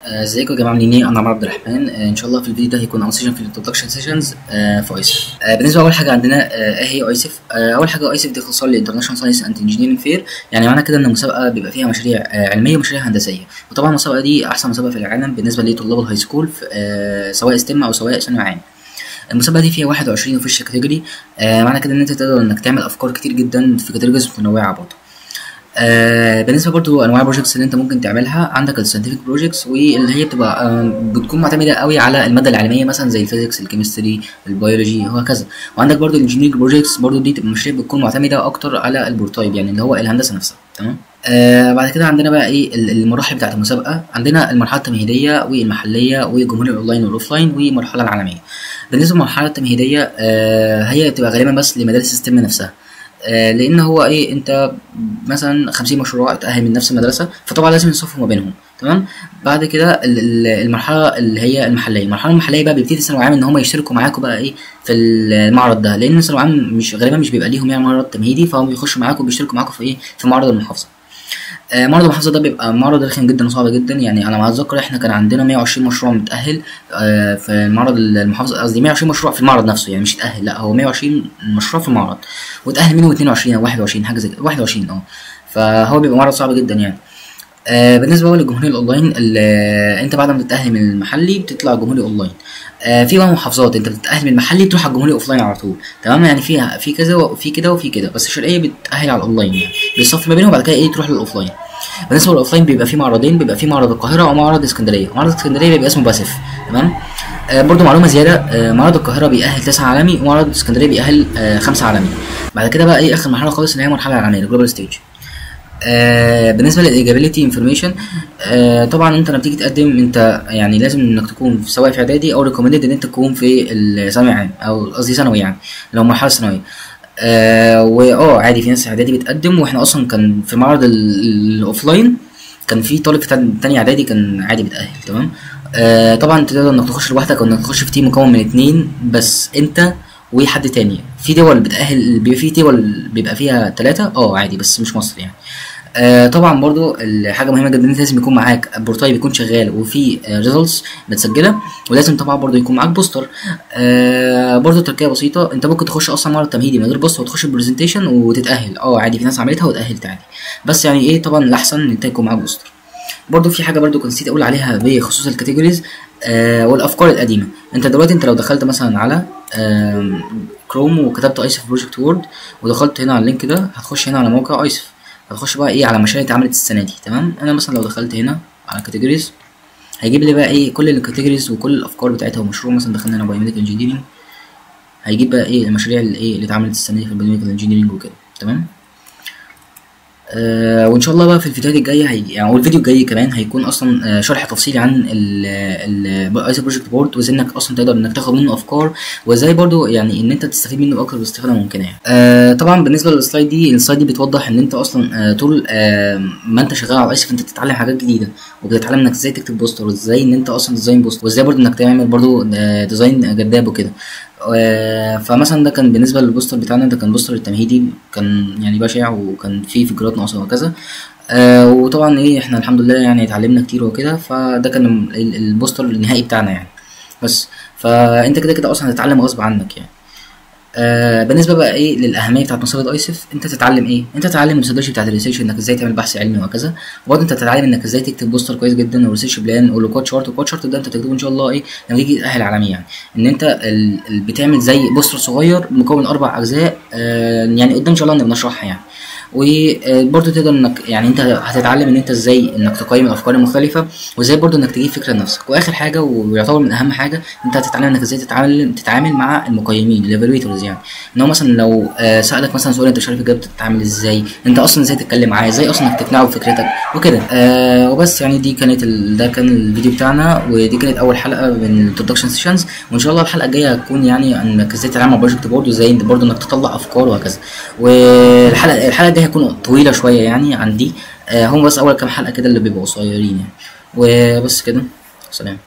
ازيكم يا جماعه عاملين ايه؟ انا عمر عبد الرحمن. ان شاء الله في الفيديو ده هيكون اول سيشن في الانترودكشن سيشنز في ايسف. بالنسبه اول حاجه عندنا ايه هي ايسف؟ اول حاجه ايسف دي اختصار لانترناشونال ساينس اند انجينيرنج فير، يعني معنى كده ان المسابقه بيبقى فيها مشاريع علميه ومشاريع هندسيه، وطبعا المسابقه دي احسن مسابقه في العالم بالنسبه لطلاب الهاي سكول سواء ستيم او سواء ثانوي عام. المسابقه دي فيها 21 اوفيشال كاتيجوري، معنى كده ان انت تقدر انك تعمل افكار كتير جدا في كاتيجوريز متنوعه برضه. بالنسبه برضو انواع البروجكتس اللي انت ممكن تعملها، عندك الساينتفك بروجكتس واللي هي بتبقى بتكون معتمده قوي على الماده العلميه، مثلا زي الفيزيكس، الكيمستري، البيولوجي وهكذا. وعندك برضو الانجينيرنج بروجكتس، برضو دي تبقى مشاريع بتكون معتمده اكتر على البروتايب، يعني اللي هو الهندسه نفسها. تمام. بعد كده عندنا بقى ايه المراحل بتاعه المسابقه. عندنا المرحله التمهيديه والمحليه والجمهوري الاونلاين والاوفلاين والمرحله العالميه. بالنسبه للمرحله التمهيديه هي بتبقى غالبا بس لمدارس الستيم نفسها، لان هو ايه، انت مثلا 50 مشروع اتأهل من نفس المدرسه، فطبعا لازم يصفوا ما بينهم. تمام. بعد كده المرحله اللي هي المحليه. المرحله المحليه بقى بيبتدي ثانوي عام ان هم يشتركوا معاكم بقى ايه في المعرض ده، لان ثانوي عام مش غالبا مش بيبقى ليهم يعني معرض تمهيدي، فهم بيخشوا معاكم بيشتركوا معاكم في ايه، في معرض المحافظه. معرض المحافظه ده بيبقى معرض رخم جدا وصعب جدا، يعني انا متذكر احنا كان عندنا 120 مشروع متاهل في معرض المحافظه، قصدي 120 مشروع في المعرض نفسه، يعني مش اتاهل، لا هو 120 مشروع في المعرض، واتاهل منهم 22 او 21 حاجه زي كده، 21 فهو بيبقى معرض صعب جدا يعني. بالنسبه بقى للجمهوري الاونلاين، انت بعد ما تتاهل من المحلي بتطلع جمهوري اونلاين. في بقى محافظات انت بتتاهل من المحلي تروح على الجمهوري اوفلاين على طول. تمام. يعني فيها في كذا وفي كده وفي كده، بس الشرقيه بتتاهل على الاونلاين، يعني بيصفي ما بينهم وبعد كده ايه تروح للاوفلاين. بالنسبه للاوفلاين بيبقى في معرضين، بيبقى في معرض القاهره ومعرض اسكندريه. معرض اسكندريه بيبقى اسمه باسف. تمام. برضو معلومه زياده، معرض القاهره بيأهل 9 عالمي ومعرض اسكندريه بيأهل 5 عالمي. بعد كده بقى ايه اخر مرحله خالص اللي هي المرحله العالميه الجلوبال ستيج. بالنسبه للايجابيليتي انفورميشن، طبعا انت لما تيجي تقدم انت يعني لازم انك تكون سواء في اعدادي او ريكومندد ان انت تكون في الثانوي عام، او قصدي ثانوي يعني لو مرحله ثانويه. عادي في ناس اعدادي بتقدم، واحنا اصلا كان في معرض الاوفلاين كان في طالب في تاني اعدادي كان عادي بيتأهل. تمام. طبعا انت تقدر انك تخش لوحدك او انك تخش في تيم مكون من 2 بس، انت وحد تاني. في دول بتأهل بيبقى في دول بيبقى فيها 3 عادي، بس مش مصر يعني. طبعا برضو حاجه مهمه جدا، انت لازم يكون معاك بورتاي بيكون شغال وفي ريزلتس متسجله، ولازم طبعا برضو يكون معاك بوستر. برضو تركيبه بسيطه، انت ممكن تخش اصلا معرض تمهيدي من غير بوستر وتخش البرزنتيشن وتتاهل، عادي في ناس عملتها واتاهلت عادي، بس يعني ايه طبعا الاحسن ان انت يكون معاك بوستر. برضو في حاجه برضو كنت نسيت اقول عليها بخصوص الكاتيجوريز والافكار القديمه. انت دلوقتي انت لو دخلت مثلا على كروم وكتبت ايسف بروجكت وورد ودخلت هنا على اللينك ده، هتخش هنا على موقع ايسف، هتخش بقى ايه على مشاريع اتعملت السنه دي. تمام. انا مثلا لو دخلت هنا على كاتيجوريز هيجيب لي بقى ايه كل الكاتيجوريز وكل الافكار بتاعتها ومشروع. مثلا دخلنا هنا بايوميديكال انجينيرنج، هيجيب بقى ايه المشاريع اللي اتعملت السنه دي في البايوميديكال انجينيرنج وكده. تمام. وان شاء الله بقى في الفيديوهات الجايه يعني والفيديو الجاي كمان هيكون اصلا شرح تفصيلي عن الايسف بروجكت بورد، وازاي انك اصلا تقدر انك تاخد منه افكار، وازاي برضو يعني ان انت تستفيد منه باكثر استفاده ممكنه يعني. طبعا بالنسبه للسلايد دي، السلايد دي بتوضح ان انت اصلا طول ما انت شغال على ايسف انت بتتعلم حاجات جديده، وبتتعلم انك ازاي تكتب بوستر، وازاي ان انت اصلا ديزاين بوستر، وازاي برضو انك تعمل برضو ديزاين جذاب وكده. فمثلا ده كان بالنسبه للبوستر بتاعنا، ده كان بوستر التمهيدي، كان يعني بشع وكان فيه فكرات ناقصه وكذا. وطبعا ايه احنا الحمد لله يعني اتعلمنا كتير وكده، فده كان البوستر النهائي بتاعنا يعني. بس فانت كده كده اصلا هتتعلم غصب عنك يعني. بالنسبه بقى ايه للاهميه بتاعت مسابقه ايسف، انت تتعلم ايه؟ انت تتعلم الميثودولوجي بتاعت الريسيرش، انك ازاي تعمل بحث علمي وهكذا، وبرضه انت تتعلم انك ازاي تكتب بوستر كويس جدا، وريسيرش بلان ولوكوت شارت. والكوت شارت ده انت تكتبه ان شاء الله ايه لما تيجي تتاهل عالميا، يعني ان انت بتعمل زي بوستر صغير مكون 4 اجزاء، يعني قدام ان شاء الله نشرحها يعني. وبرضه تقدر انك يعني انت هتتعلم ان انت ازاي انك تقيم الافكار المختلفه، وازاي برضه انك تجيب فكره لنفسك. واخر حاجه ويعتبر من اهم حاجه، انت هتتعلم انك ازاي تتعامل مع المقيمين الايفالويتورز، يعني ان هو مثلا لو سالك مثلا سؤال انت مش عارف اجابته تتعامل ازاي، انت اصلا ازاي تتكلم معاه، ازاي اصلا انك تقنعه بفكرتك وكده. وبس يعني ده كان الفيديو بتاعنا، ودي كانت اول حلقه من الانترودكشن سيشنز، وان شاء الله الحلقه الجايه هتكون يعني انك ازاي تتعامل مع بروجكت بورد، وازاي برضه انك تطلع افكار وهكذا. والحلقه دي هتكون طويله شويه يعني عن دي، هم بس اول كام حلقه كده اللي بيبقوا قصيرين يعني. وبس كده، سلام.